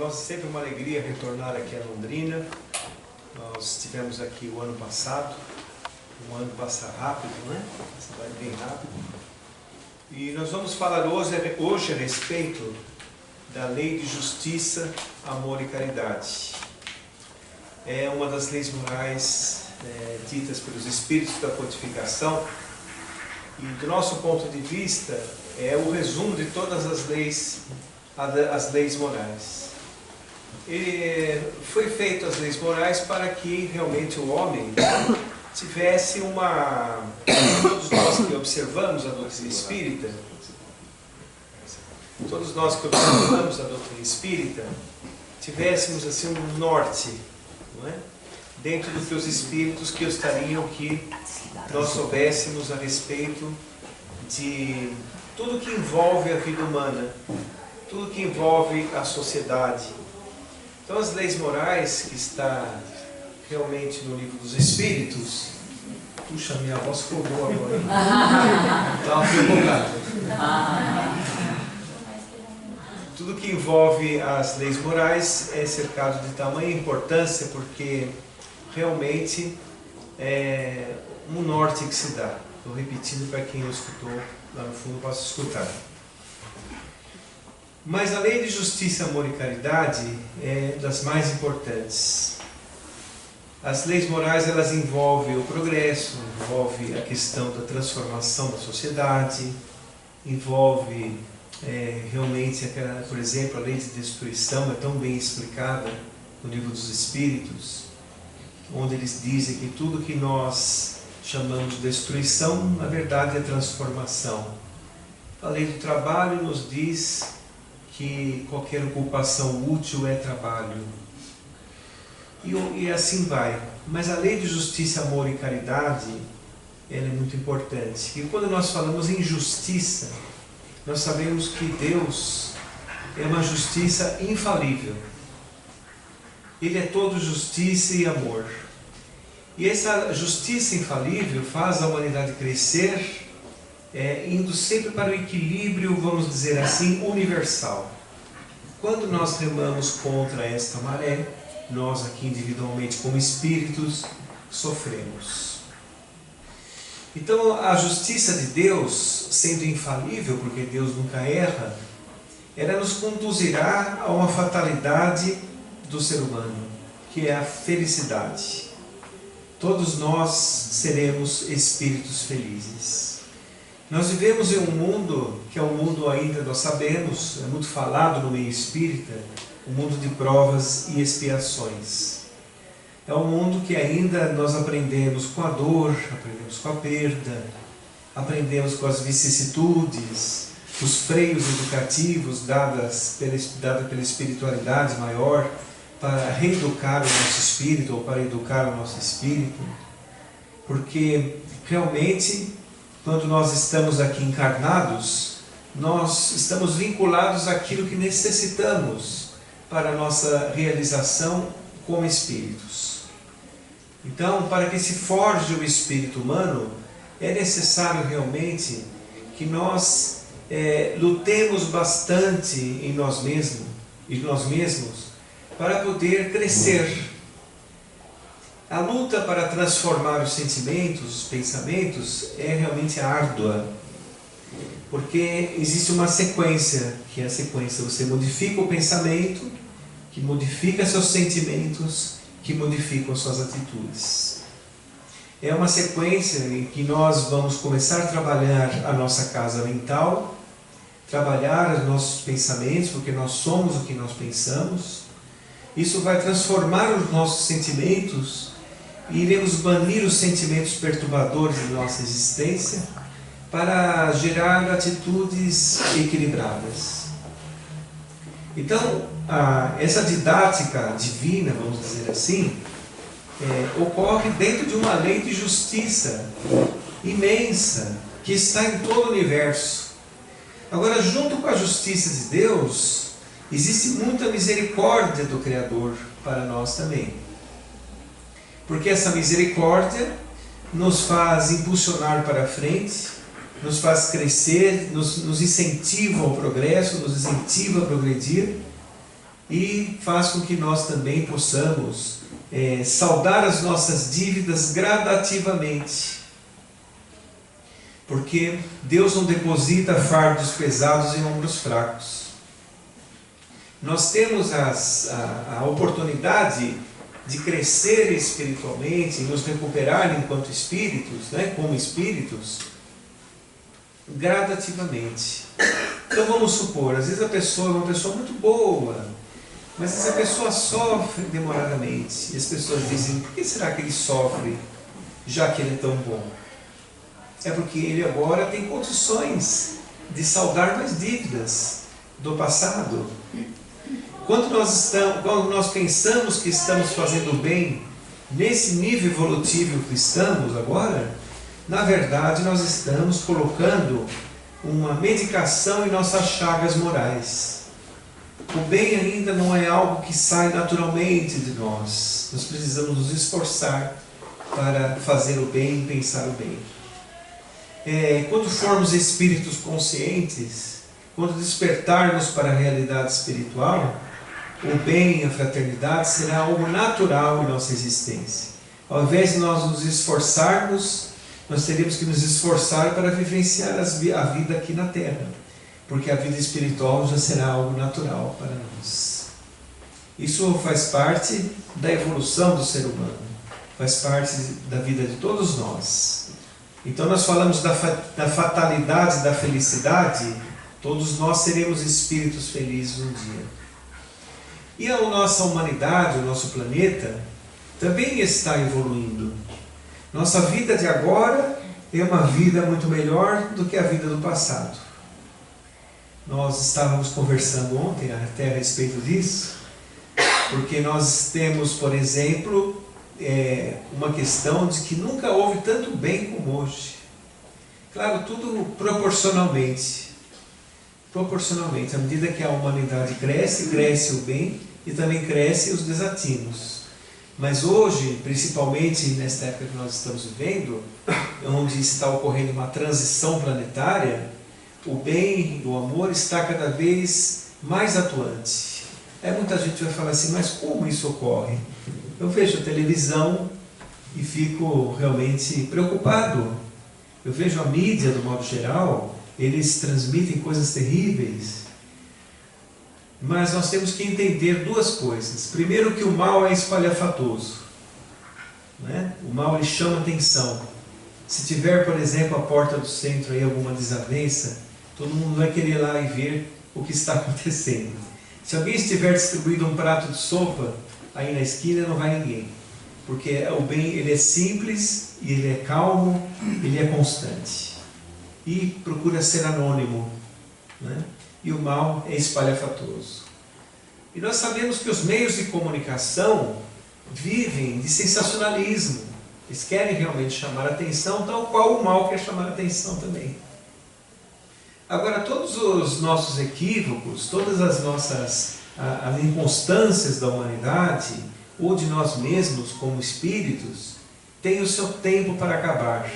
nós é sempre uma alegria retornar aqui a Londrina. Nós estivemos aqui o ano passado. Um ano passa rápido, né? Passa bem rápido. E nós vamos falar hoje a respeito da lei de justiça, amor e caridade. É uma das leis morais ditas pelos espíritos da codificação. E do nosso ponto de vista, é o resumo de todas as leis morais. Foi feito as leis morais para que realmente o homem tivesse todos nós que observamos a doutrina espírita, tivéssemos assim um norte, não é? Dentro dos teus espíritos que gostariam que nós soubéssemos a respeito de tudo que envolve a vida humana, tudo que envolve a sociedade. Então as leis morais que está realmente no livro dos Espíritos, puxa, minha voz ficou boa agora. Estava empolgado. Tudo que envolve as leis morais é cercado de tamanha importância, porque realmente é um norte que se dá. Estou repetindo para quem não escutou lá no fundo possa escutar. Mas a lei de justiça, amor e caridade é das mais importantes. As leis morais, elas envolvem o progresso, envolve a questão da transformação da sociedade, envolve realmente, por exemplo, a lei de destruição é tão bem explicada no livro dos Espíritos, onde eles dizem que tudo que nós chamamos de destruição, na verdade é transformação. A lei do trabalho nos diz que qualquer ocupação útil é trabalho. E assim vai. Mas a lei de justiça, amor e caridade, ela é muito importante. E quando nós falamos em justiça, nós sabemos que Deus é uma justiça infalível. Ele é todo justiça e amor. E essa justiça infalível faz a humanidade crescer, indo sempre para o equilíbrio, vamos dizer assim, universal. Quando nós remamos contra esta maré, nós aqui individualmente como espíritos sofremos. Então a justiça de Deus, sendo infalível, porque Deus nunca erra, ela nos conduzirá a uma fatalidade do ser humano, que é a felicidade. Todos nós seremos espíritos felizes. Nós vivemos em um mundo, que é um mundo ainda, nós sabemos, é muito falado no meio espírita, um mundo de provas e expiações. É um mundo que ainda nós aprendemos com a dor, aprendemos com a perda, aprendemos com as vicissitudes, os freios educativos dados pela espiritualidade maior para reeducar o nosso espírito ou para educar o nosso espírito. Porque realmente, quando nós estamos aqui encarnados, nós estamos vinculados àquilo que necessitamos para a nossa realização como espíritos. Então, para que se forje o espírito humano, é necessário realmente que nós lutemos bastante em nós mesmos para poder crescer. A luta para transformar os sentimentos, os pensamentos, é realmente árdua, porque existe uma sequência, que é a sequência, você modifica o pensamento, que modifica seus sentimentos, que modificam suas atitudes. É uma sequência em que nós vamos começar a trabalhar a nossa casa mental, trabalhar os nossos pensamentos, porque nós somos o que nós pensamos. Isso vai transformar os nossos sentimentos e iremos banir os sentimentos perturbadores de nossa existência para gerar atitudes equilibradas. Então, essa didática divina, vamos dizer assim, ocorre dentro de uma lei de justiça imensa, que está em todo o universo. Agora, junto com a justiça de Deus, existe muita misericórdia do Criador para nós também. Porque essa misericórdia nos faz impulsionar para frente, nos faz crescer, nos incentiva ao progresso, nos incentiva a progredir, e faz com que nós também possamos saldar as nossas dívidas gradativamente. Porque Deus não deposita fardos pesados em ombros fracos. Nós temos a oportunidade de crescer espiritualmente, nos recuperar enquanto espíritos, né, como espíritos, gradativamente. Então vamos supor, às vezes a pessoa é uma pessoa muito boa, mas essa pessoa sofre demoradamente. E as pessoas dizem, por que será que ele sofre, já que ele é tão bom? É porque ele agora tem condições de saldar mais dívidas do passado. Quando nós pensamos que estamos fazendo bem nesse nível evolutivo que estamos agora, na verdade nós estamos colocando uma medicação em nossas chagas morais. O bem ainda não é algo que sai naturalmente de nós. Nós precisamos nos esforçar para fazer o bem e pensar o bem. Quando formos espíritos conscientes, quando despertarmos para a realidade espiritual, o bem, a fraternidade será algo natural em nossa existência. Ao invés de nós nos esforçarmos, nós teremos que nos esforçar para vivenciar a vida aqui na Terra, porque a vida espiritual já será algo natural para nós. Isso faz parte da evolução do ser humano, faz parte da vida de todos nós. Então nós falamos da fatalidade da felicidade, todos nós seremos espíritos felizes um dia. E a nossa humanidade, o nosso planeta, também está evoluindo. Nossa vida de agora é uma vida muito melhor do que a vida do passado. Nós estávamos conversando ontem até a respeito disso, porque nós temos, por exemplo, uma questão de que nunca houve tanto bem como hoje. Claro, tudo proporcionalmente. À medida que a humanidade cresce, cresce o bem e também crescem os desatinos. Mas hoje, principalmente nesta época que nós estamos vivendo, onde está ocorrendo uma transição planetária, o bem e o amor está cada vez mais atuante. Muita gente vai falar assim, mas como isso ocorre? Eu vejo a televisão e fico realmente preocupado. Eu vejo a mídia, do modo geral, eles transmitem coisas terríveis. Mas nós temos que entender duas coisas. Primeiro, que o mal é espalhafatoso, né? O mal, ele chama atenção. Se tiver, por exemplo, a porta do centro aí alguma desavença, todo mundo vai querer ir lá e ver o que está acontecendo. Se alguém estiver distribuindo um prato de sopa aí na esquina, não vai ninguém. Porque o bem, ele é simples, e ele é calmo, ele é constante. E procura ser anônimo, né? E o mal é espalhafatoso. E nós sabemos que os meios de comunicação vivem de sensacionalismo. Eles querem realmente chamar a atenção, tal qual o mal quer chamar a atenção também. Agora, todos os nossos equívocos, todas as nossas inconstâncias da humanidade, ou de nós mesmos como espíritos, têm o seu tempo para acabar.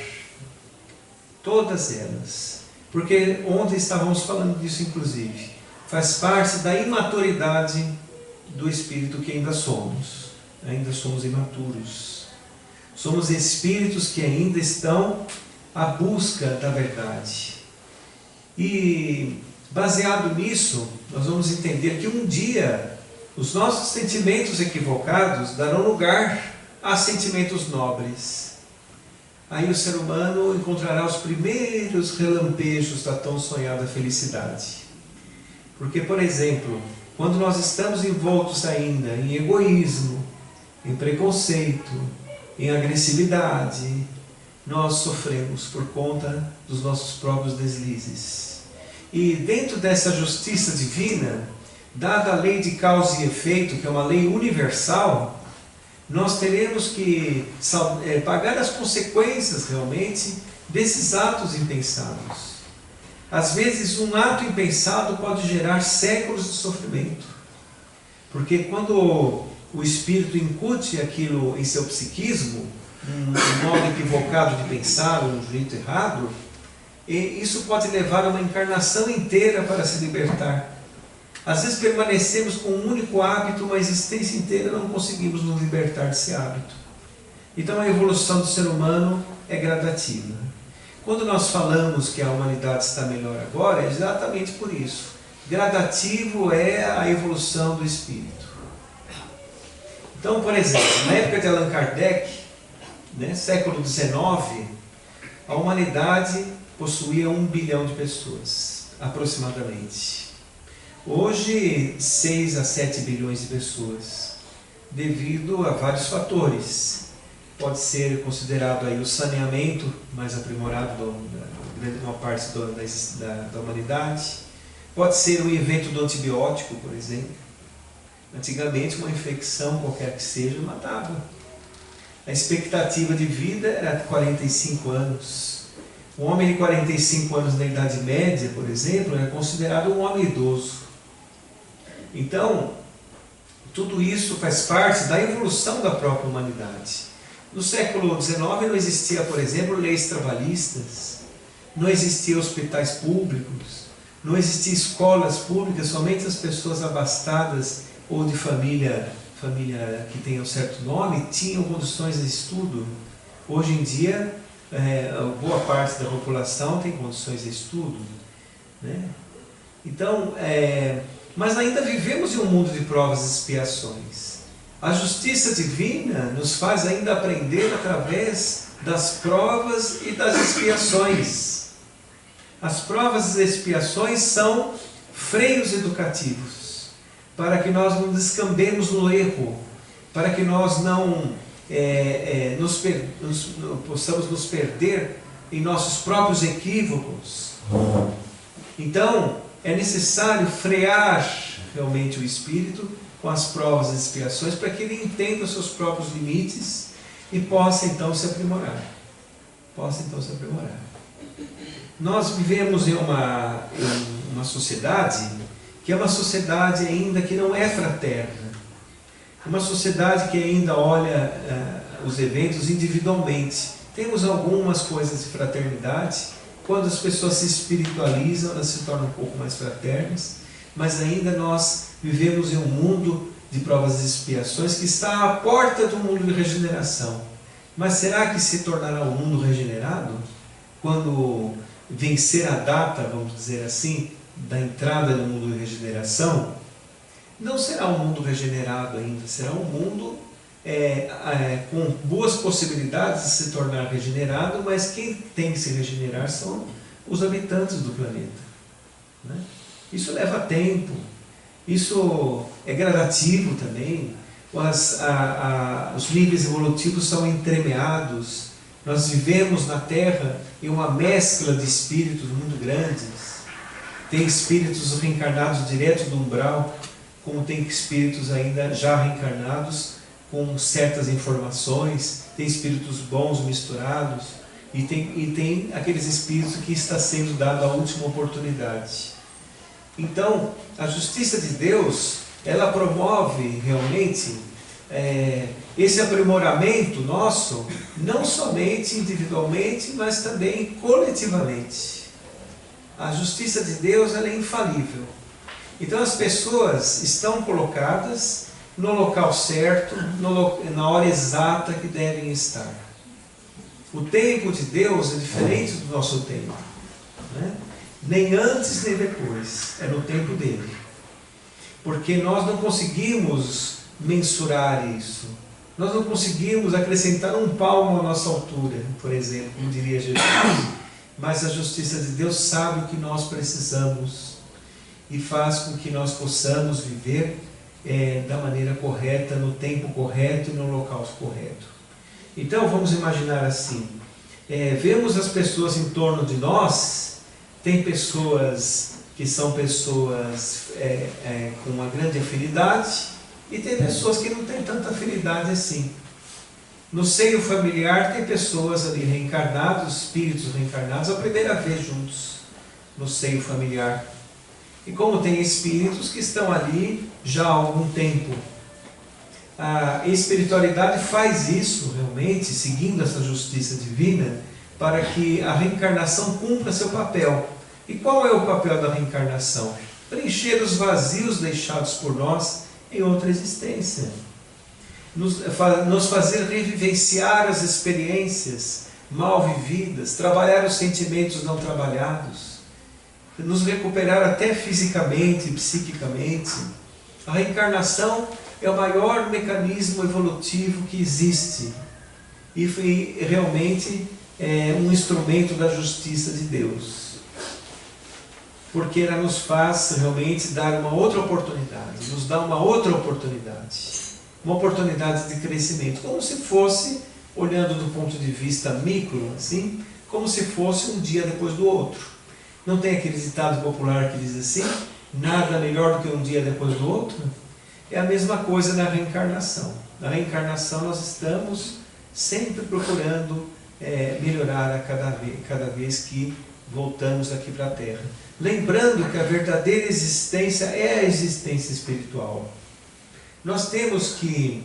Todas elas. Porque ontem estávamos falando disso, inclusive. Faz parte da imaturidade do espírito que ainda somos. Ainda somos imaturos. Somos espíritos que ainda estão à busca da verdade. E, baseado nisso, nós vamos entender que um dia os nossos sentimentos equivocados darão lugar a sentimentos nobres. Aí o ser humano encontrará os primeiros relampejos da tão sonhada felicidade. Porque, por exemplo, quando nós estamos envoltos ainda em egoísmo, em preconceito, em agressividade, nós sofremos por conta dos nossos próprios deslizes. E dentro dessa justiça divina, dada a lei de causa e efeito, que é uma lei universal, nós teremos que pagar as consequências realmente desses atos impensados. Às vezes um ato impensado pode gerar séculos de sofrimento. Porque quando o espírito incute aquilo em seu psiquismo, um modo equivocado de pensar, um jeito errado, isso pode levar a uma encarnação inteira para se libertar. Às vezes permanecemos com um único hábito uma existência inteira, não conseguimos nos libertar desse hábito. Então a evolução do ser humano é gradativa. Quando nós falamos que a humanidade está melhor agora, é exatamente por isso. Gradativo é a evolução do espírito. Então, por exemplo, na época de Allan Kardec, século XIX, a humanidade possuía 1 bilhão de pessoas, aproximadamente. Hoje, 6 a 7 bilhões de pessoas, devido a vários fatores. Pode ser considerado aí o saneamento mais aprimorado de uma parte da humanidade. Pode ser o invento do antibiótico, por exemplo. Antigamente, uma infecção, qualquer que seja, matava. A expectativa de vida era de 45 anos. Um homem de 45 anos na Idade Média, por exemplo, era considerado um homem idoso. Então, tudo isso faz parte da evolução da própria humanidade. No século XIX não existia, por exemplo, leis trabalhistas, não existiam hospitais públicos, não existiam escolas públicas, somente as pessoas abastadas ou de família que tenha um certo nome tinham condições de estudo. Hoje em dia, boa parte da população tem condições de estudo, Então, mas ainda vivemos em um mundo de provas e expiações. A justiça divina nos faz ainda aprender através das provas e das expiações. As provas e expiações são freios educativos, para que nós não descambemos no erro, para que nós não possamos nos perder em nossos próprios equívocos. Então, é necessário frear realmente o espírito com as provas e expiações, para que ele entenda os seus próprios limites e possa então se aprimorar. Nós vivemos em uma sociedade que é uma sociedade ainda que não é fraterna. Uma sociedade que ainda olha os eventos individualmente. Temos algumas coisas de fraternidade. Quando as pessoas se espiritualizam, elas se tornam um pouco mais fraternas, mas ainda nós vivemos em um mundo de provas e expiações que está à porta do mundo de regeneração. Mas será que se tornará um mundo regenerado quando vencer a data, vamos dizer assim, da entrada no mundo de regeneração? Não será um mundo regenerado ainda, será um mundo com boas possibilidades de se tornar regenerado, mas quem tem que se regenerar são os habitantes do planeta. Isso leva tempo, isso é gradativo também, os níveis evolutivos são entremeados, nós vivemos na Terra em uma mescla de espíritos muito grandes. Tem espíritos reencarnados direto do umbral, como tem espíritos ainda já reencarnados com certas informações, tem espíritos bons misturados, e tem aqueles espíritos que está sendo dado a última oportunidade. Então, a justiça de Deus, ela promove realmente esse aprimoramento nosso, não somente individualmente, mas também coletivamente. A justiça de Deus, ela é infalível. Então as pessoas estão colocadas no local certo, na hora exata que devem estar. O tempo de Deus é diferente do nosso tempo, nem antes nem depois, é no tempo dele. Porque nós não conseguimos mensurar isso, nós não conseguimos acrescentar um palmo à nossa altura, por exemplo, como diria Jesus. Mas a justiça de Deus sabe o que nós precisamos e faz com que nós possamos viver da maneira correta, no tempo correto e no local correto. Então vamos imaginar assim, vemos as pessoas em torno de nós, tem pessoas que são pessoas com uma grande afinidade e tem pessoas que não têm tanta afinidade assim. No seio familiar tem pessoas ali reencarnados, espíritos reencarnados a primeira vez juntos no seio familiar. E como tem espíritos que estão ali já há algum tempo. A espiritualidade faz isso realmente, seguindo essa justiça divina, para que a reencarnação cumpra seu papel. E qual é o papel da reencarnação? preencher os vazios deixados por nós em outra existência, nos fazer revivenciar as experiências mal vividas, trabalhar os sentimentos não trabalhados, nos recuperar até fisicamente e psiquicamente. A reencarnação é o maior mecanismo evolutivo que existe e foi realmente um instrumento da justiça de Deus, porque ela nos faz realmente dar uma outra oportunidade, nos dá uma outra oportunidade, uma oportunidade de crescimento, como se fosse, olhando do ponto de vista micro, assim, como se fosse um dia depois do outro. Não tem aquele ditado popular que diz assim, nada melhor do que um dia depois do outro? É a mesma coisa na reencarnação. Na reencarnação nós estamos sempre procurando melhorar a cada vez que voltamos aqui para a Terra. Lembrando que a verdadeira existência é a existência espiritual. Nós temos que,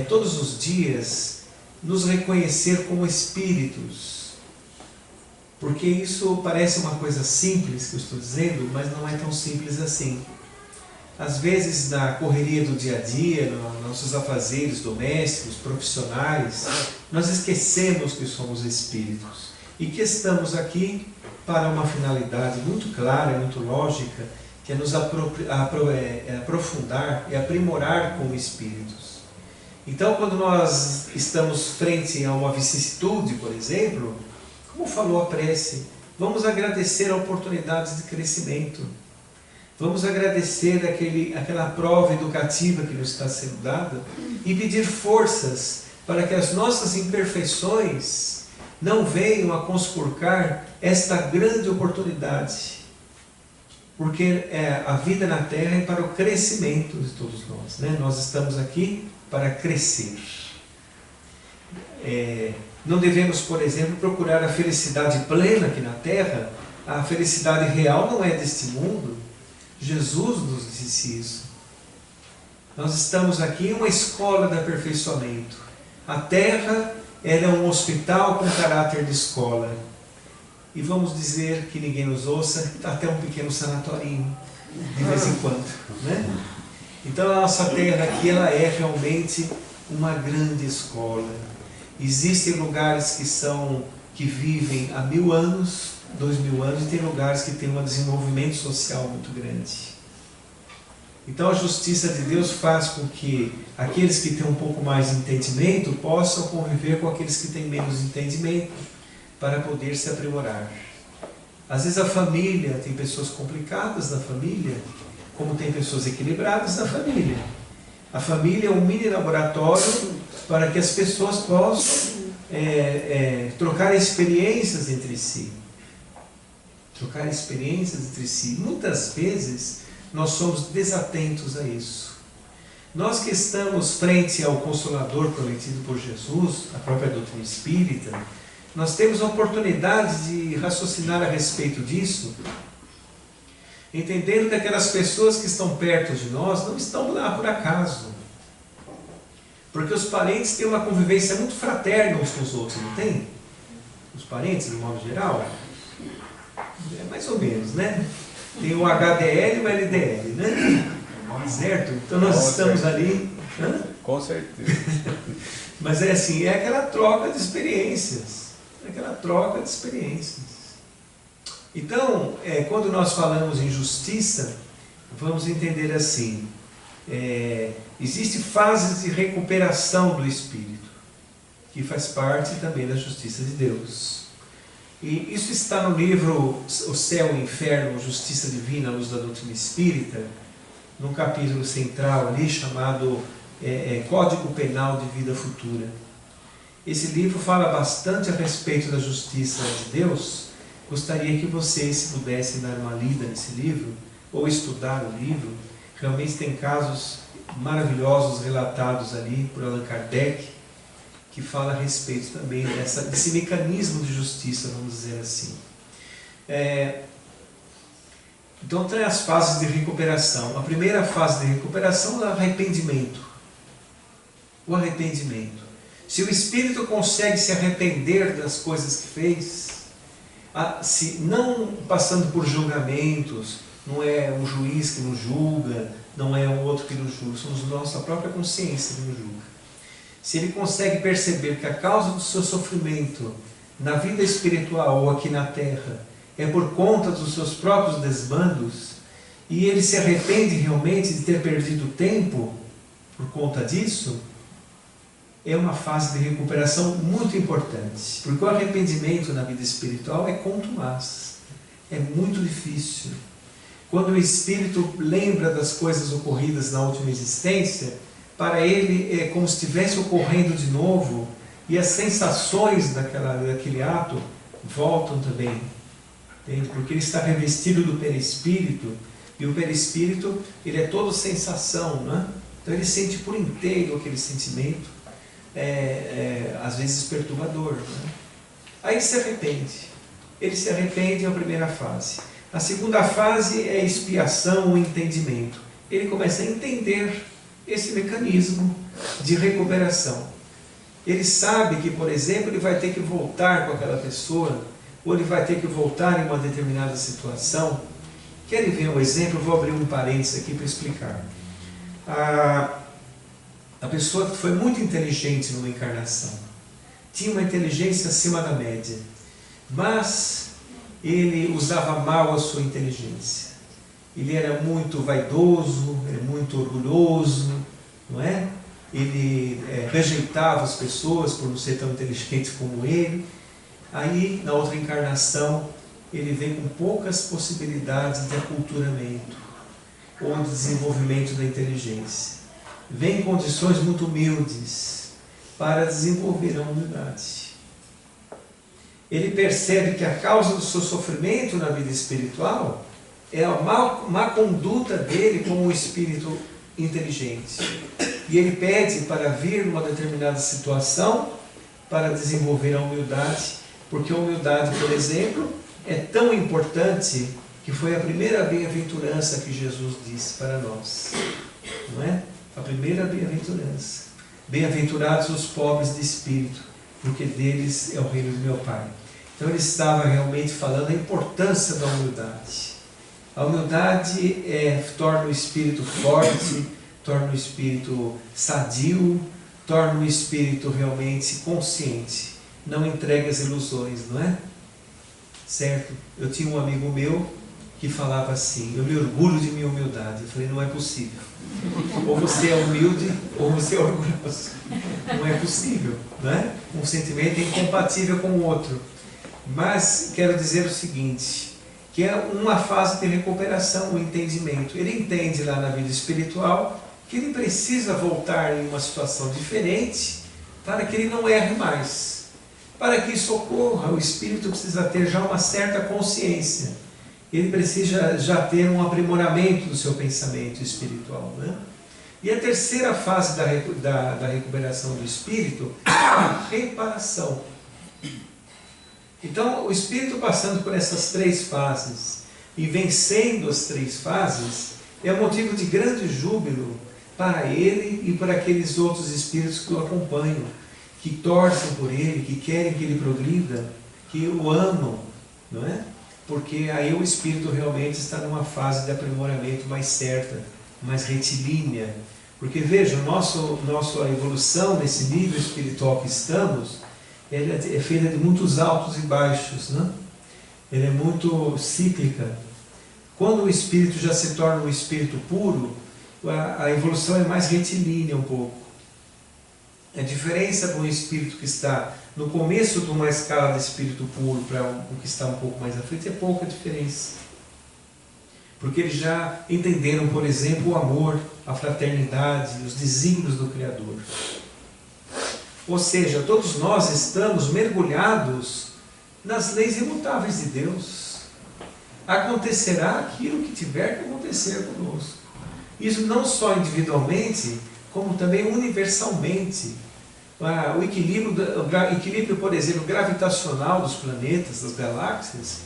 todos os dias, nos reconhecer como espíritos. Porque isso parece uma coisa simples que eu estou dizendo, mas não é tão simples assim. Às vezes, na correria do dia a dia, nos nossos afazeres domésticos, profissionais, nós esquecemos que somos espíritos e que estamos aqui para uma finalidade muito clara, muito lógica, que é nos aprofundar e aprimorar como espíritos. Então, quando nós estamos frente a uma vicissitude, por exemplo, como falou a prece, vamos agradecer a oportunidade de crescimento. Vamos agradecer aquela prova educativa que nos está sendo dada e pedir forças para que as nossas imperfeições não venham a conspurcar esta grande oportunidade. Porque a vida na Terra é para o crescimento de todos nós, né? Nós estamos aqui para crescer. Não devemos, por exemplo, procurar a felicidade plena aqui na Terra. A felicidade real não é deste mundo. Jesus nos disse isso. Nós estamos aqui em uma escola de aperfeiçoamento. A Terra ela é um hospital com caráter de escola. E vamos dizer que ninguém nos ouça, até um pequeno sanatorinho, de vez em quando, né? Então a nossa Terra aqui ela é realmente uma grande escola. Existem lugares que vivem há 1000 anos, 2000 anos, e tem lugares que têm um desenvolvimento social muito grande. Então a justiça de Deus faz com que aqueles que têm um pouco mais de entendimento possam conviver com aqueles que têm menos entendimento, para poder se aprimorar. Às vezes a família, tem pessoas complicadas na família, como tem pessoas equilibradas na família. A família é um mini laboratório para que as pessoas possam trocar experiências entre si. Trocar experiências entre si. Muitas vezes nós somos desatentos a isso. Nós que estamos frente ao Consolador prometido por Jesus, a própria doutrina espírita, nós temos a oportunidade de raciocinar a respeito disso, entendendo que aquelas pessoas que estão perto de nós não estão lá por acaso. Porque os parentes têm uma convivência muito fraterna uns com os outros, não tem? Os parentes, de modo geral? É mais ou menos, né? Tem o HDL e o LDL, né? Certo? Então nós estamos ali... Hã? Com certeza. Mas é assim, é aquela troca de experiências. Aquela troca de experiências. Então, quando nós falamos em justiça, vamos entender assim, existem fases de recuperação do espírito, que faz parte também da justiça de Deus. E isso está no livro O Céu e o Inferno, Justiça Divina, à Luz da Doutrina Espírita, num capítulo central ali chamado Código Penal de Vida Futura. Esse livro fala bastante a respeito da justiça de Deus. Gostaria que vocês, se pudessem, dar uma lida nesse livro, ou estudar o livro. Realmente tem casos maravilhosos relatados ali por Allan Kardec, que fala a respeito também desse mecanismo de justiça, vamos dizer assim. Então tem as fases de recuperação. A primeira fase de recuperação é o arrependimento. O arrependimento. Se o espírito consegue se arrepender das coisas que fez, se não passando por julgamentos, não é um juiz que nos julga, não é um outro que nos julga, somos nossa própria consciência que nos julga. Se ele consegue perceber que a causa do seu sofrimento na vida espiritual ou aqui na Terra é por conta dos seus próprios desmandos, e ele se arrepende realmente de ter perdido tempo por conta disso, é uma fase de recuperação muito importante, porque o arrependimento na vida espiritual é contumaz, é muito difícil. Quando o espírito lembra das coisas ocorridas na última existência, para ele é como se estivesse ocorrendo de novo, e as sensações daquele ato voltam também, entende? Porque ele está revestido do perispírito, e o perispírito ele é todo sensação, né? Então ele sente por inteiro aquele sentimento, às vezes perturbador, né? Aí ele se arrepende. Ele se arrepende, é a primeira fase. A segunda fase é a expiação, o entendimento. Ele começa a entender esse mecanismo de recuperação. Ele sabe que, por exemplo, ele vai ter que voltar com aquela pessoa, ou ele vai ter que voltar em uma determinada situação. Querem ver um exemplo? Eu vou abrir um parênteses aqui para explicar. A pessoa foi muito inteligente numa encarnação, tinha uma inteligência acima da média, mas ele usava mal a sua inteligência. Ele era muito vaidoso, era muito orgulhoso, não é? Ele rejeitava as pessoas por não ser tão inteligente como ele. Aí, na outra encarnação, ele vem com poucas possibilidades de aculturamento ou de desenvolvimento da inteligência. Vem em condições muito humildes para desenvolver a humildade. Ele percebe que a causa do seu sofrimento na vida espiritual é a má conduta dele como um espírito inteligente. E ele pede para vir numa determinada situação para desenvolver a humildade, porque a humildade, por exemplo, é tão importante que foi a primeira bem-aventurança que Jesus disse para nós, não é? A primeira bem-aventurança. Bem-aventurados os pobres de espírito, porque deles é o reino do meu Pai. Então ele estava realmente falando da importância da humildade. A humildade torna o espírito forte, torna o espírito sadio, torna o espírito realmente consciente. Não entrega as ilusões, não é? Certo? Eu tinha um amigo meu que falava assim: eu me orgulho de minha humildade. Eu falei: não é possível. Ou você é humilde ou você é orgulhoso. Não é possível, não é? Um sentimento é incompatível com o outro. Mas quero dizer o seguinte, que é uma fase de recuperação, o entendimento. Ele entende lá na vida espiritual que ele precisa voltar em uma situação diferente para que ele não erre mais. Para que isso ocorra, o espírito precisa ter já uma certa consciência. Ele precisa já ter um aprimoramento do seu pensamento espiritual, né? E a terceira fase da recuperação do espírito é a reparação. Então, o espírito passando por essas três fases e vencendo as três fases é motivo de grande júbilo para ele e para aqueles outros espíritos que o acompanham, que torcem por ele, que querem que ele progrida, que o amam, não é? Porque aí o espírito realmente está numa fase de aprimoramento mais certa, mais retilínea. Porque veja, a evolução nesse nível espiritual que estamos, ela é feita de muitos altos e baixos, né? Ela é muito cíclica. Quando o espírito já se torna um espírito puro, a evolução é mais retilínea um pouco. A diferença de um espírito que está no começo de uma escala de espírito puro para o que está um pouco mais à frente é pouca diferença. Porque eles já entenderam, por exemplo, o amor, a fraternidade, os desígnios do Criador. Ou seja, todos nós estamos mergulhados nas leis imutáveis de Deus. Acontecerá aquilo que tiver que acontecer conosco. Isso não só individualmente, como também universalmente. O equilíbrio, por exemplo, gravitacional dos planetas, das galáxias,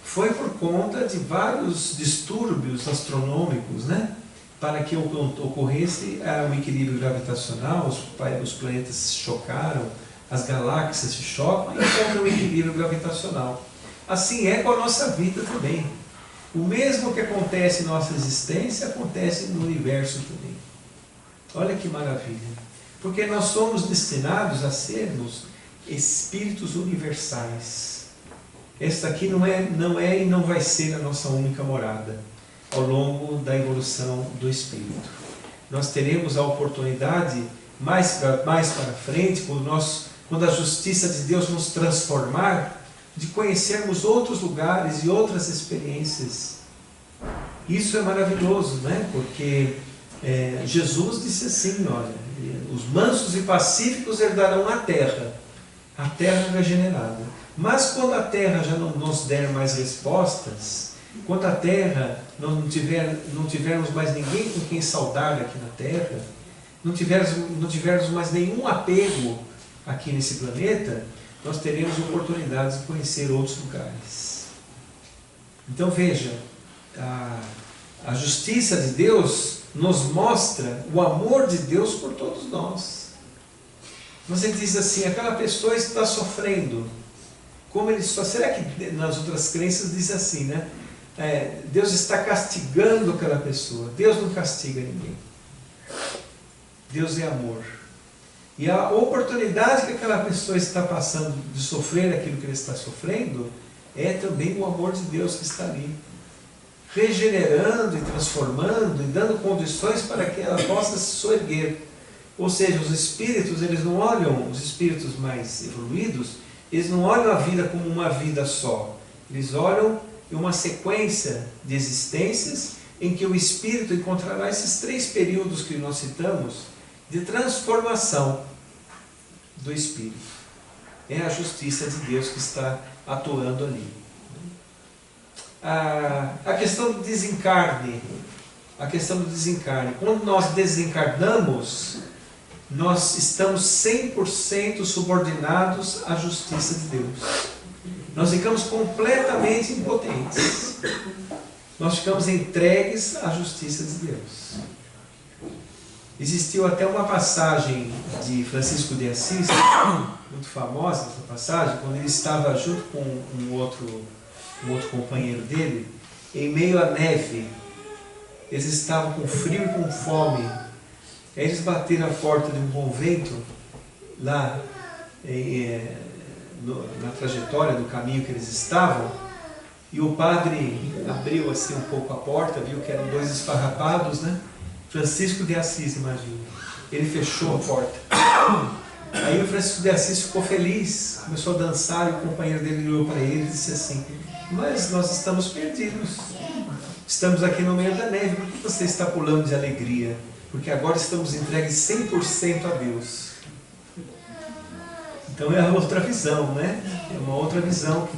foi por conta de vários distúrbios astronômicos, né? Para que ocorresse um equilíbrio gravitacional, os planetas se chocaram, as galáxias se chocam e encontram um equilíbrio gravitacional. Assim é com a nossa vida também. O mesmo que acontece em nossa existência, acontece no universo também. Olha que maravilha. Porque nós somos destinados a sermos espíritos universais. Esta aqui não é e não vai ser a nossa única morada ao longo da evolução do espírito. Nós teremos a oportunidade, mais para frente, quando a justiça de Deus nos transformar, de conhecermos outros lugares e outras experiências. Isso é maravilhoso, né? Porque Jesus disse assim, olha, os mansos e pacíficos herdarão a terra regenerada. Mas quando a terra já não nos der mais respostas, quando a terra não tivermos mais ninguém com quem saudar aqui na terra, não tivermos mais nenhum apego aqui nesse planeta, nós teremos oportunidades de conhecer outros lugares. Então veja, a justiça de Deus nos mostra o amor de Deus por todos nós. Você diz assim, aquela pessoa está sofrendo. Será que nas outras crenças diz assim, né? Deus está castigando aquela pessoa. Deus não castiga ninguém. Deus é amor. E a oportunidade que aquela pessoa está passando de sofrer aquilo que ele está sofrendo é também o amor de Deus que está ali, regenerando e transformando e dando condições para que ela possa se soerguer. Ou seja, os espíritos, eles não olham, os espíritos mais evoluídos, eles não olham a vida como uma vida só. Eles olham em uma sequência de existências em que o espírito encontrará esses 3 períodos que nós citamos de transformação do espírito. É a justiça de Deus que está atuando ali. A questão do desencarne. Quando nós desencarnamos, nós estamos 100% subordinados à justiça de Deus. Nós ficamos completamente impotentes. Nós ficamos entregues à justiça de Deus. Existiu até uma passagem de Francisco de Assis, muito famosa essa passagem, quando ele estava junto com um outro companheiro dele, em meio à neve. Eles estavam com frio e com fome. Aí eles bateram a porta de um convento, lá na trajetória do caminho que eles estavam, e o padre abriu assim um pouco a porta, viu que eram 2 esfarrapados, né? Francisco de Assis, imagina. Ele fechou a porta. Aí o Francisco de Assis ficou feliz, começou a dançar, e o companheiro dele olhou para ele e disse assim, mas nós estamos perdidos. Estamos aqui no meio da neve, por que você está pulando de alegria? Porque agora estamos entregues 100% a Deus. Então é a outra visão, né? É uma outra visão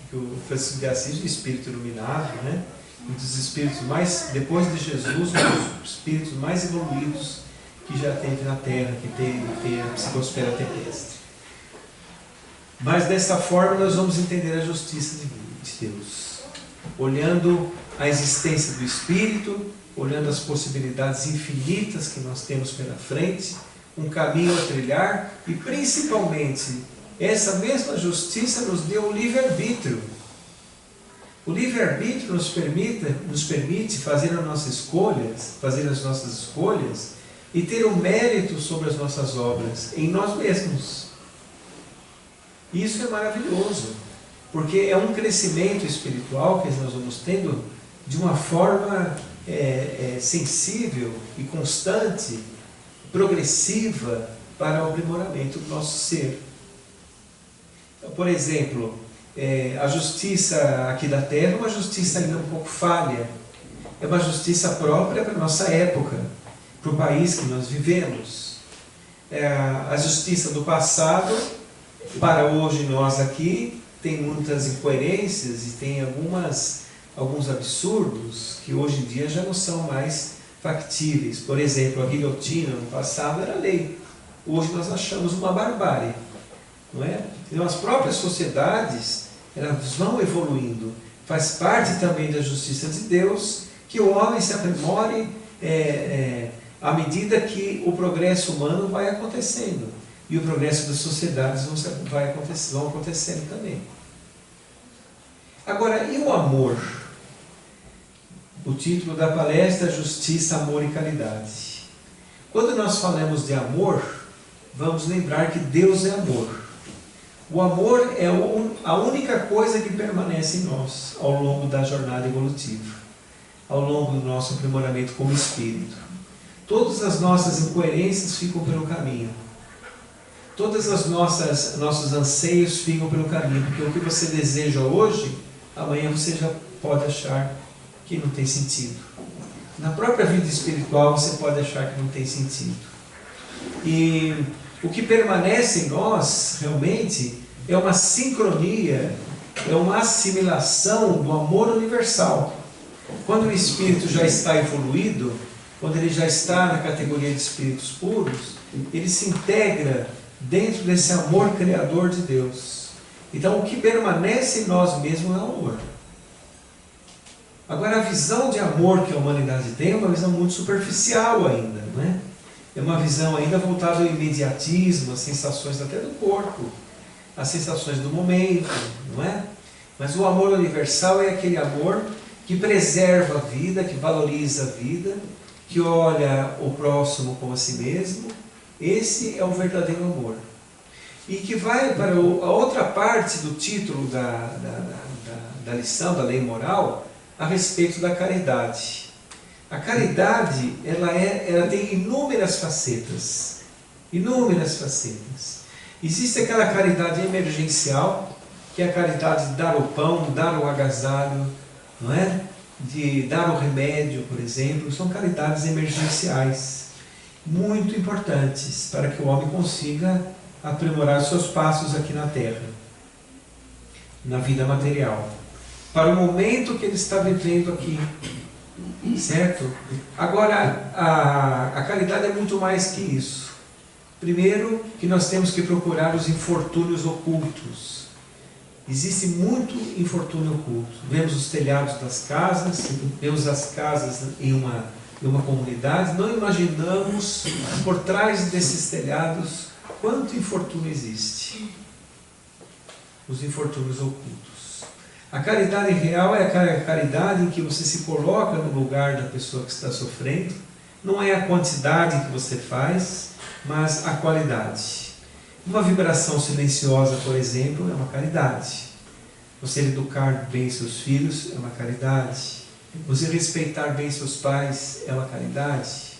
que o Francisco de Assis, o espírito iluminado, né? Um dos espíritos mais, depois de Jesus, um dos espíritos mais evoluídos que já teve na Terra, que tem a psicosfera terrestre. Mas dessa forma nós vamos entender a justiça de Deus, olhando a existência do espírito, olhando as possibilidades infinitas que nós temos pela frente, um caminho a trilhar, e principalmente essa mesma justiça nos deu o livre-arbítrio. O livre-arbítrio nos permite fazer as nossas escolhas e ter o mérito sobre as nossas obras em nós mesmos. Isso é maravilhoso, porque é um crescimento espiritual que nós vamos tendo de uma forma sensível e constante, progressiva, para o aprimoramento do nosso ser. Então, por exemplo, a justiça aqui da Terra é uma justiça ainda um pouco falha, é uma justiça própria para a nossa época, para o país que nós vivemos. A justiça do passado, para hoje nós aqui, tem muitas incoerências e tem alguns absurdos que hoje em dia já não são mais factíveis. Por exemplo, a guilhotina no passado era lei, hoje nós achamos uma barbárie, não é? Então as próprias sociedades, elas vão evoluindo. Faz parte também da justiça de Deus que o homem se aprimore à medida que o progresso humano vai acontecendo, e o progresso das sociedades vão acontecendo também. Agora, e o amor? O título da palestra é Justiça, Amor e Caridade. Quando nós falamos de amor, vamos lembrar que Deus é amor. O amor é a única coisa que permanece em nós ao longo da jornada evolutiva, ao longo do nosso aprimoramento como espírito. Todas as nossas incoerências ficam pelo caminho. Todas as nossos anseios ficam pelo caminho, porque o que você deseja hoje, amanhã você já pode achar que não tem sentido. Na própria vida espiritual você pode achar que não tem sentido. E o que permanece em nós, realmente, é uma sincronia, é uma assimilação do amor universal. Quando o espírito já está evoluído, quando ele já está na categoria de espíritos puros, ele se integra dentro desse amor criador de Deus. Então o que permanece em nós mesmos é o amor. Agora a visão de amor que a humanidade tem é uma visão muito superficial ainda, não é? É uma visão ainda voltada ao imediatismo, às sensações até do corpo, às sensações do momento, não é? Mas o amor universal é aquele amor que preserva a vida, que valoriza a vida, que olha o próximo como a si mesmo. Esse é o verdadeiro amor. E que vai para a outra parte do título da lição, da lei moral, a respeito da caridade. A caridade, ela tem inúmeras facetas. Inúmeras facetas. Existe aquela caridade emergencial, que é a caridade de dar o pão, dar o agasalho, não é? De dar o remédio, por exemplo. São caridades emergenciais, muito importantes para que o homem consiga aprimorar seus passos aqui na Terra, na vida material, para o momento que ele está vivendo aqui, certo? Agora, a caridade é muito mais que isso. Primeiro, que nós temos que procurar os infortúnios ocultos. Existe muito infortúnio oculto. Vemos os telhados das casas, vemos as casas em uma comunidade, não imaginamos por trás desses telhados quanto infortúnio existe. Os infortúnios ocultos. A caridade real é a caridade em que você se coloca no lugar da pessoa que está sofrendo. Não é a quantidade que você faz, mas a qualidade. Uma vibração silenciosa, por exemplo, é uma caridade. Você educar bem seus filhos é uma caridade. Você respeitar bem seus pais é uma caridade.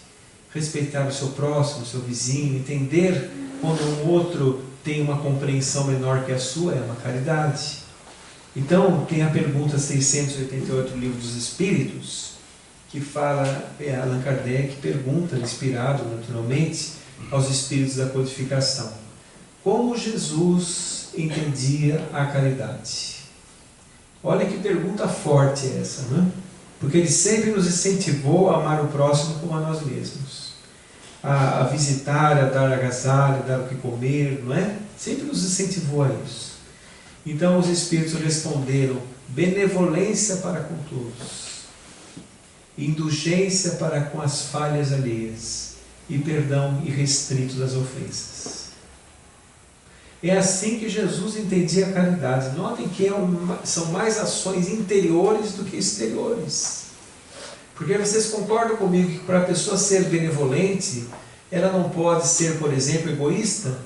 Respeitar o seu próximo, o seu vizinho, entender quando um outro tem uma compreensão menor que a sua é uma caridade. Então, tem a pergunta 688 do Livro dos Espíritos, que fala, Allan Kardec pergunta, inspirado naturalmente, aos espíritos da codificação: como Jesus entendia a caridade? Olha que pergunta forte essa, não é? Porque ele sempre nos incentivou a amar o próximo como a nós mesmos, a visitar, a dar agasalho, a dar o que comer, não é? Sempre nos incentivou a isso. Então os espíritos responderam: benevolência para com todos, indulgência para com as falhas alheias e perdão irrestrito das ofensas. É assim que Jesus entendia a caridade. Notem que são mais ações interiores do que exteriores. Porque vocês concordam comigo que para a pessoa ser benevolente, ela não pode ser, por exemplo, egoísta?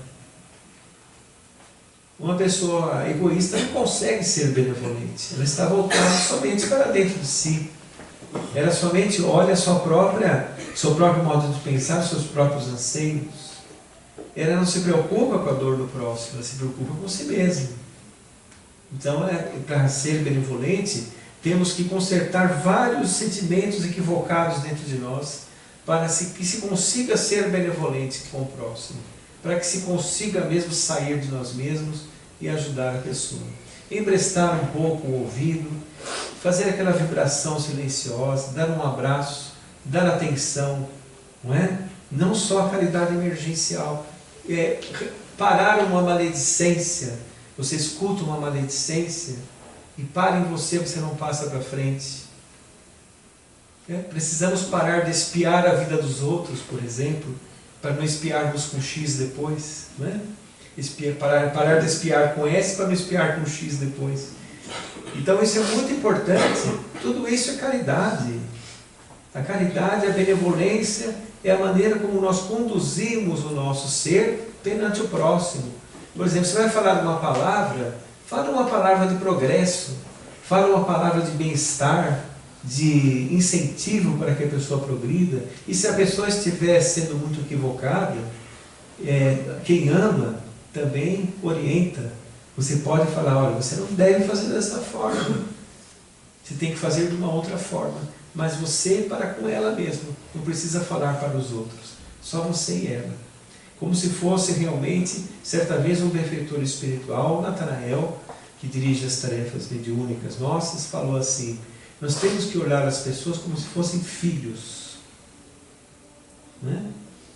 Uma pessoa egoísta não consegue ser benevolente. Ela está voltada somente para dentro de si. Ela somente olha seu próprio modo de pensar, seus próprios anseios. Ela não se preocupa com a dor do próximo, ela se preocupa com si mesma. Então, para ser benevolente, temos que consertar vários sentimentos equivocados dentro de nós, para que se consiga ser benevolente com o próximo, para que se consiga mesmo sair de nós mesmos e ajudar a pessoa. Emprestar um pouco o ouvido, fazer aquela vibração silenciosa, dar um abraço, dar atenção, não é? Não só a caridade emergencial, parar uma maledicência. Você escuta uma maledicência e para em você, você não passa para frente. Precisamos parar de espiar a vida dos outros, por exemplo, para não espiarmos com X depois, não é? Parar de espiar com S para não espiar com X depois. Então isso é muito importante. Tudo isso é caridade. A caridade, a benevolência é a maneira como nós conduzimos o nosso ser perante o próximo. Por exemplo, você vai falar uma palavra, fala uma palavra de progresso, fala uma palavra de bem-estar, de incentivo para que a pessoa progrida. E se a pessoa estiver sendo muito equivocada, quem ama também orienta. Você pode falar, olha, você não deve fazer dessa forma, você tem que fazer de uma outra forma, mas você para com ela mesmo, não precisa falar para os outros, só você e ela. Como se fosse realmente, certa vez um benfeitor espiritual, Natanael, que dirige as tarefas mediúnicas nossas, falou assim: nós temos que olhar as pessoas como se fossem filhos, né?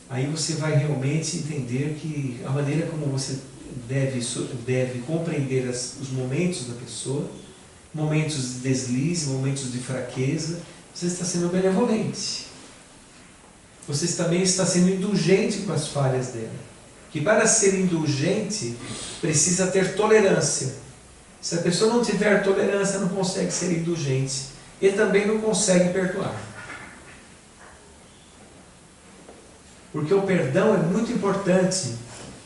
Aí você vai realmente entender que a maneira como você deve compreender os momentos da pessoa, momentos de deslize, momentos de fraqueza, você está sendo benevolente. Você também está sendo indulgente com as falhas dela. Que para ser indulgente, precisa ter tolerância. Se a pessoa não tiver tolerância, não consegue ser indulgente. E também não consegue perdoar. Porque o perdão é muito importante.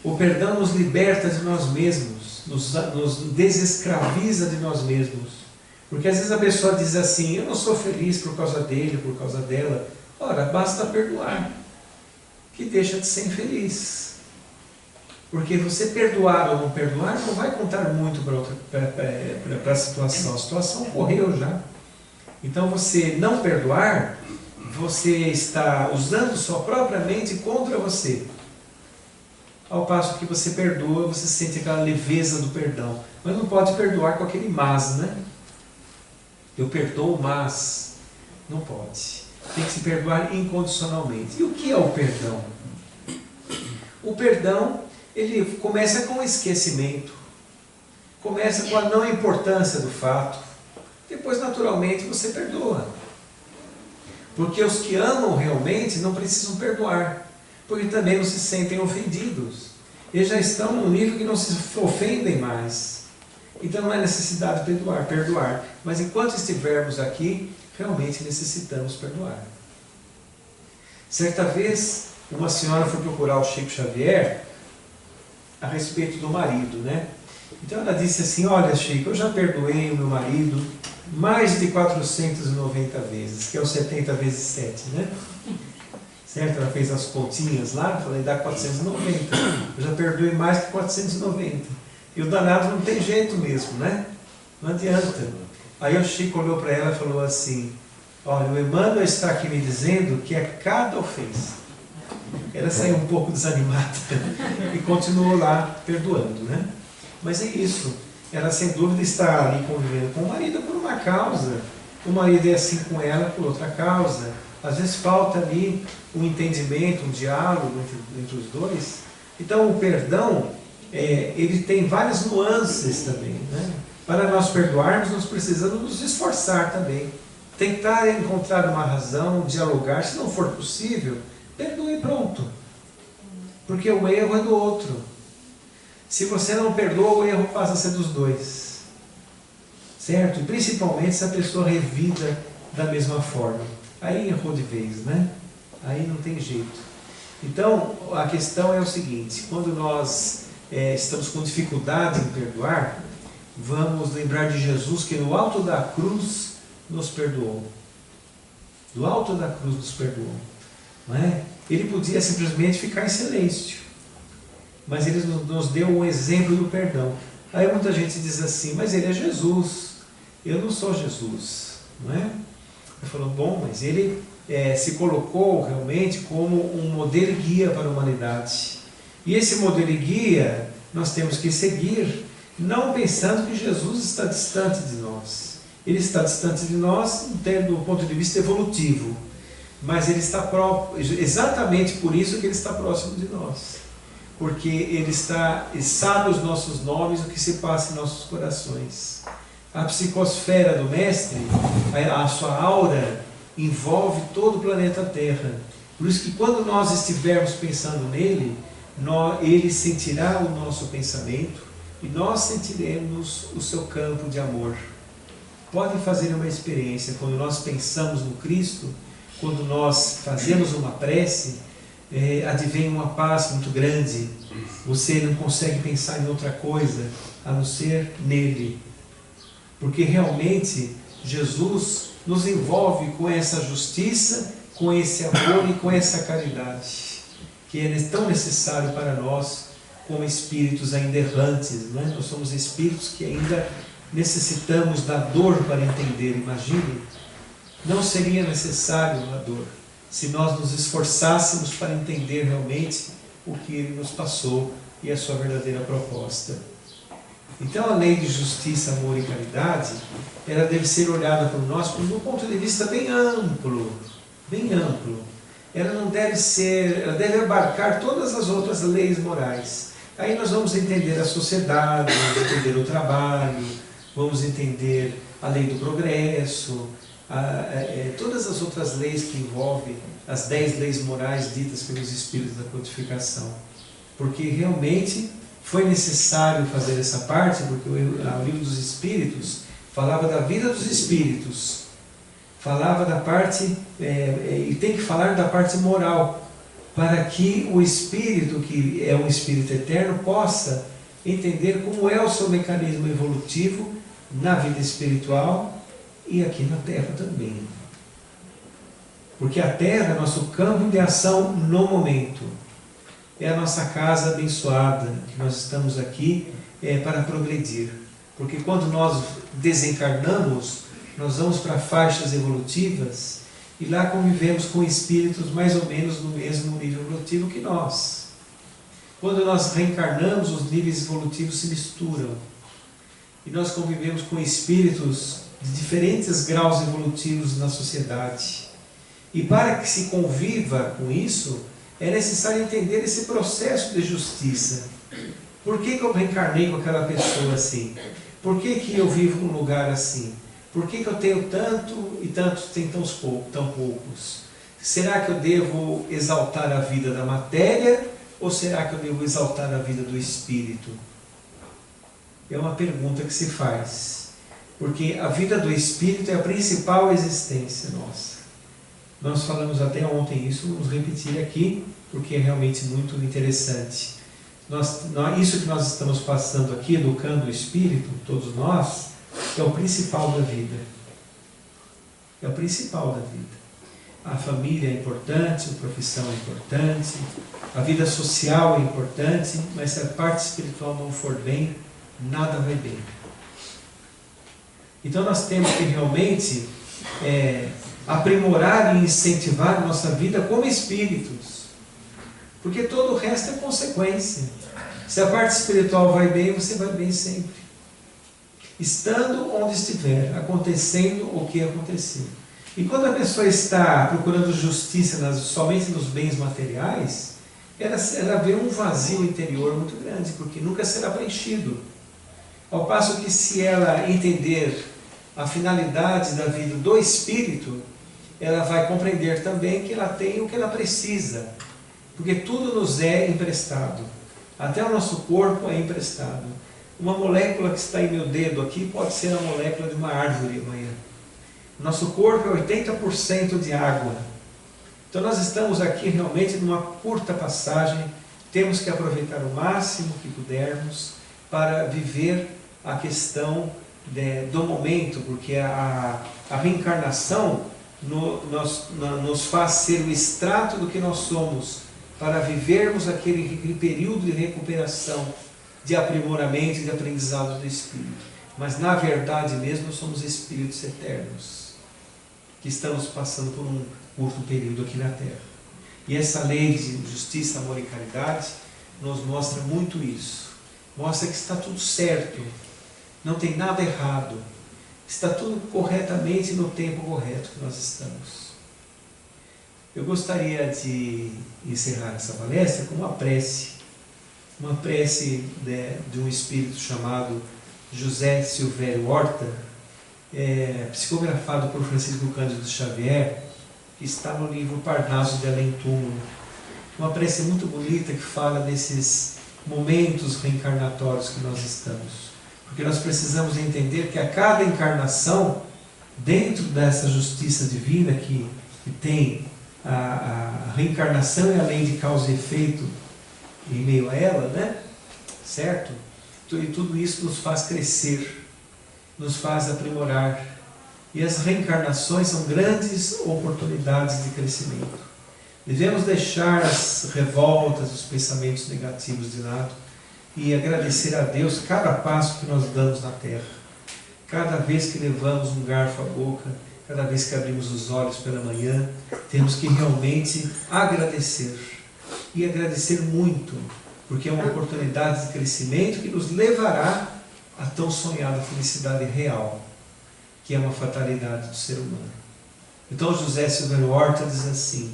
O perdão nos liberta de nós mesmos, nos desescraviza de nós mesmos. Porque às vezes a pessoa diz assim: eu não sou feliz por causa dele, por causa dela. Ora, basta perdoar, que deixa de ser infeliz. Porque você perdoar ou não perdoar não vai contar muito para a situação. A situação ocorreu já. Então você não perdoar, você está usando sua própria mente contra você. Ao passo que você perdoa, você sente aquela leveza do perdão. Mas não pode perdoar com aquele mas, né? Eu perdoo, mas não pode. Tem que se perdoar incondicionalmente. E o que é o perdão? O perdão, ele começa com o esquecimento. Começa com a não importância do fato. Depois, naturalmente, você perdoa. Porque os que amam realmente não precisam perdoar. Porque também não se sentem ofendidos. Eles já estão num nível que não se ofendem mais. Então não é necessidade de perdoar. Mas enquanto estivermos aqui, realmente necessitamos perdoar. Certa vez, uma senhora foi procurar o Chico Xavier a respeito do marido, né? Então ela disse assim: olha, Chico, eu já perdoei o meu marido mais de 490 vezes, que é o 70 vezes 7, né? Certo? Ela fez as continhas lá, falei, dá 490. Eu já perdoei mais que 490. E o danado não tem jeito mesmo, né? Não adianta. Aí o Chico olhou para ela e falou assim: olha, o Emmanuel está aqui me dizendo que é cada ofensa. Ela saiu um pouco desanimada e continuou lá perdoando, né? Mas é isso. Ela sem dúvida está ali convivendo com o marido por uma causa. O marido é assim com ela por outra causa. Às vezes falta ali um entendimento, um diálogo entre os dois. Então o perdão, ele tem várias nuances também, né? Para nós perdoarmos, nós precisamos nos esforçar também. Tentar encontrar uma razão, dialogar. Se não for possível, perdoe e pronto. Porque o erro é do outro. Se você não perdoa, o erro passa a ser dos dois. Certo? E principalmente se a pessoa revida da mesma forma. Aí errou de vez, né? Aí não tem jeito. Então, a questão é o seguinte: quando nós estamos com dificuldade em perdoar, vamos lembrar de Jesus, que no alto da cruz nos perdoou. Do alto da cruz nos perdoou. Não é? Ele podia simplesmente ficar em silêncio, mas ele nos deu um exemplo do perdão. Aí muita gente diz assim: mas ele é Jesus, eu não sou Jesus, não é? Ele falou: bom, mas ele se colocou realmente como um modelo e guia para a humanidade. E esse modelo e guia nós temos que seguir, não pensando que Jesus está distante de nós. Ele está distante de nós do ponto de vista evolutivo, mas ele está exatamente por isso que ele está próximo de nós. Porque ele sabe os nossos nomes, o que se passa em nossos corações. A psicosfera do Mestre, a sua aura, envolve todo o planeta Terra. Por isso que quando nós estivermos pensando nele, ele sentirá o nosso pensamento e nós sentiremos o seu campo de amor. Podem fazer uma experiência: quando nós pensamos no Cristo, quando nós fazemos uma prece, advém uma paz muito grande. Você não consegue pensar em outra coisa a não ser nele. Porque realmente Jesus nos envolve com essa justiça, com esse amor e com essa caridade, que é tão necessário para nós como espíritos ainda errantes, não é? Nós somos espíritos que ainda necessitamos da dor para entender. Imagine, não seria necessário a dor se nós nos esforçássemos para entender realmente o que Ele nos passou e a sua verdadeira proposta. Então a lei de justiça, amor e caridade, ela deve ser olhada por nós por um ponto de vista bem amplo, bem amplo. Ela não deve ser, ela deve abarcar todas as outras leis morais. Aí nós vamos entender a sociedade, vamos entender o trabalho, vamos entender a lei do progresso, todas as outras leis que envolvem as 10 leis morais ditas pelos Espíritos da Codificação. Porque realmente foi necessário fazer essa parte, porque o Livro dos Espíritos falava da vida dos Espíritos, falava da parte, e tem que falar da parte moral, para que o Espírito, que é um Espírito eterno, possa entender como é o seu mecanismo evolutivo na vida espiritual e aqui na Terra também. Porque a Terra é nosso campo de ação no momento. É a nossa casa abençoada, que nós estamos aqui para progredir. Porque quando nós desencarnamos, nós vamos para faixas evolutivas e lá convivemos com espíritos mais ou menos no mesmo nível evolutivo que nós. Quando nós reencarnamos, os níveis evolutivos se misturam. E nós convivemos com espíritos de diferentes graus evolutivos na sociedade. E para que se conviva com isso, é necessário entender esse processo de justiça. Por que eu reencarnei com aquela pessoa assim? Por que eu vivo num lugar assim? Por que eu tenho tanto e tantos têm tão poucos? Será que eu devo exaltar a vida da matéria ou será que eu devo exaltar a vida do espírito? É uma pergunta que se faz. Porque a vida do espírito é a principal existência nossa. Nós falamos até ontem isso, vamos repetir aqui, porque é realmente muito interessante. Isso que nós estamos passando aqui, educando o espírito, todos nós, é o principal da vida. É o principal da vida. A família é importante, a profissão é importante, a vida social é importante, mas se a parte espiritual não for bem, nada vai bem. Então nós temos que realmente aprimorar e incentivar a nossa vida como espíritos. Porque todo o resto é consequência. Se a parte espiritual vai bem, você vai bem sempre. Estando onde estiver, acontecendo o que acontecer. E quando a pessoa está procurando justiça somente nos bens materiais, ela vê um vazio interior muito grande, porque nunca será preenchido. Ao passo que se ela entender a finalidade da vida do espírito, ela vai compreender também que ela tem o que ela precisa. Porque tudo nos é emprestado. Até o nosso corpo é emprestado. Uma molécula que está em meu dedo aqui pode ser a molécula de uma árvore amanhã. Nosso corpo é 80% de água. Então nós estamos aqui realmente numa curta passagem. Temos que aproveitar o máximo que pudermos para viver a questão do momento, porque a reencarnação nos faz ser o extrato do que nós somos, para vivermos aquele período de recuperação, de aprimoramento e de aprendizado do Espírito. Mas na verdade mesmo nós somos espíritos eternos, que estamos passando por um curto período aqui na Terra. E essa lei de justiça, amor e caridade nos mostra muito isso. Mostra que está tudo certo, não tem nada errado, está tudo corretamente no tempo correto que nós estamos. Eu gostaria de encerrar essa palestra com uma prece de um espírito chamado José Silvério Horta, psicografado por Francisco Cândido Xavier, que está no livro Parnaso de Além Túmulo. Uma prece muito bonita que fala desses momentos reencarnatórios que nós estamos. Porque nós precisamos entender que a cada encarnação, dentro dessa justiça divina que que tem a reencarnação e a lei de causa e efeito em meio a ela, né? Certo? E tudo isso nos faz crescer, nos faz aprimorar. E as reencarnações são grandes oportunidades de crescimento. Devemos deixar as revoltas, os pensamentos negativos de lado e agradecer a Deus cada passo que nós damos na terra. Cada vez que levamos um garfo à boca, cada vez que abrimos os olhos pela manhã, temos que realmente agradecer. E agradecer muito, porque é uma oportunidade de crescimento que nos levará à tão sonhada felicidade real, que é uma fatalidade do ser humano. Então José Silveira Horta diz assim: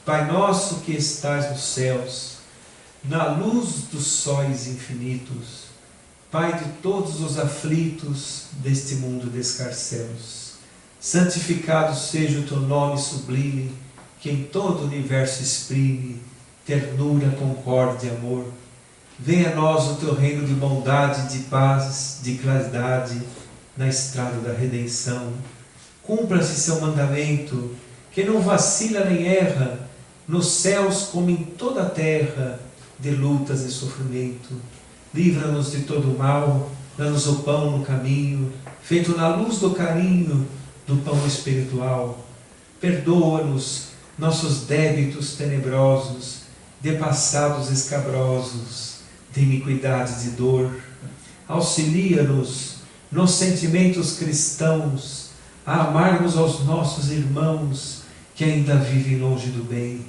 Pai nosso que estais nos céus, na luz dos sóis infinitos, Pai de todos os aflitos deste mundo de escarcéus, santificado seja o teu nome sublime, que em todo o universo exprime ternura, concórdia e amor. Venha a nós o teu reino de bondade, de paz, de claridade, na estrada da redenção. Cumpra-se seu mandamento, que não vacila nem erra, nos céus como em toda a terra, de lutas e sofrimento. Livra-nos de todo o mal, dá-nos o pão no caminho, feito na luz do carinho, do pão espiritual. Perdoa-nos nossos débitos tenebrosos, de passados escabrosos, de iniquidade e de dor. Auxilia-nos nos sentimentos cristãos, a amarmos aos nossos irmãos que ainda vivem longe do bem.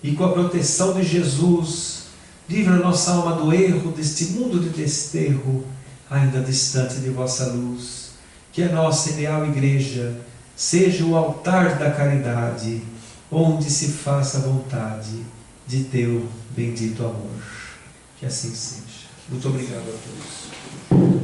E com a proteção de Jesus, livra nossa alma do erro deste mundo de desterro, ainda distante de vossa luz. Que a nossa ideal igreja seja o altar da caridade, onde se faça a vontade de teu bendito amor. Que assim seja. Muito obrigado a todos.